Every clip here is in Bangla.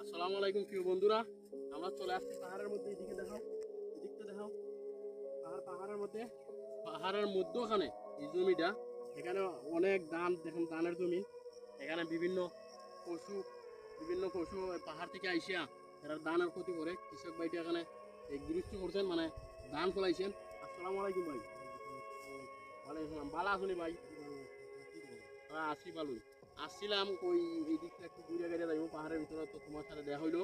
আসসালামু আলাইকুম প্রিয় বন্ধুরা, আমরা চলে আসছি পাহাড়ের মধ্যে। এদিকে দেখাও, এদিকটা দেখাও। পাহাড়ের মধ্যে, পাহাড়ের মধ্যখানে এই জমিটা, এখানে অনেক ধান, দেখুন ধানের জমি। এখানে পশু বিভিন্ন পশু ওই পাহাড় থেকে আইসিয়া এরা ধানের ক্ষতি করে। কৃষক ভাইটা এখানে এই গৃহস্থ করছেন, মানে ধান ফলাইছেন। আসসালামু আলাইকুম ভাই। ওয়ালাইকুম আসসালাম। ভালো আসুনি ভাই? হ্যাঁ আসি ভালোই। আসছিলাম ওই এই দিকটা একটু ঘুরে গেড়ে যাইব পাহাড়ের ভিতরে, তো তোমার সাথে দেখা হইলো।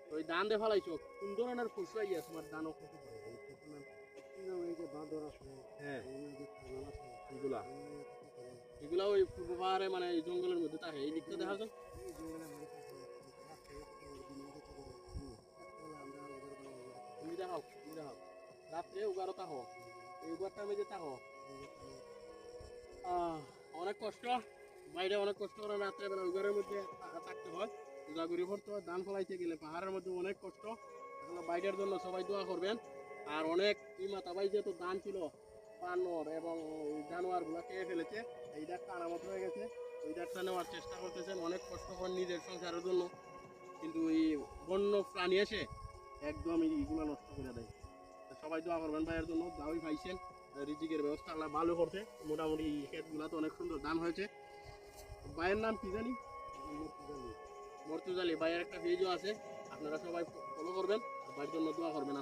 তো ওই ধান দিয়ে ফেলাইছো, কোন ধরনের পশু আইয়া তোমার ধানও ক্ষতি করে? এই পশুর নাম কি? এই যে বাঁদর আছে, হ্যাঁ, এই যে ছাগল আছে, এগুলা এগুলো ক্ষতি করে। এগুলা ওই পূর্ব পাহাড়ে, মানে এই জঙ্গলের মধ্যে থাকে। এই দিকটা দেখা যায়। এই জঙ্গলে মানুষ আছে, রাত্রে ক্ষতি করে, দিনে ক্ষতি করে। রাত্রেবেলা আমরা ওদের বাড়ি ওদের ক্ষতি তুমি দেখাও, তুমি দেখাও। রাত্রে উগারো তাহো, এই উগারটা মেঝে তাহো। করি। অনেক কষ্ট, বাইরে অনেক কষ্ট করে রাত্রে বেলা উগারের মধ্যে থাকতে হয়। উগাগুড়ি ভরতে হয়। ধান ফলাইতে গেলে পাহাড়ের মধ্যে অনেক কষ্ট। এখন বাইরের জন্য সবাই দোয়া করবেন। আর অনেক মাথা ভাই যেহেতু ধান ছিল, পানর এবং ওই জানোয়ার গুলা খেয়ে ফেলেছে। এই ডাকটা আনামত হয়ে গেছে। ওই ডাকটা নেওয়ার চেষ্টা করতেছেন, অনেক কষ্ট করেন নিজের সংসারের জন্য। কিন্তু এই বন্য প্রাণী এসে একদম এইগুলো নষ্ট করে দেয়। তো সবাই দোয়া করবেন ভাইয়ের জন্য। দাওই পাইছেন, রিজিকের ব্যবস্থা আল্লাহ ভালো করছে। মোটামুটি ক্ষেতগুলা তো অনেক সুন্দর ধান হয়েছে। ভাইয়ের নাম কি জানি? মর্তুজ আলী। ভাইয়ের একটা পেজও আছে, আপনারা সবাই ফলো করবেন, আর ভাইয়ের জন্য দোয়া করবেন।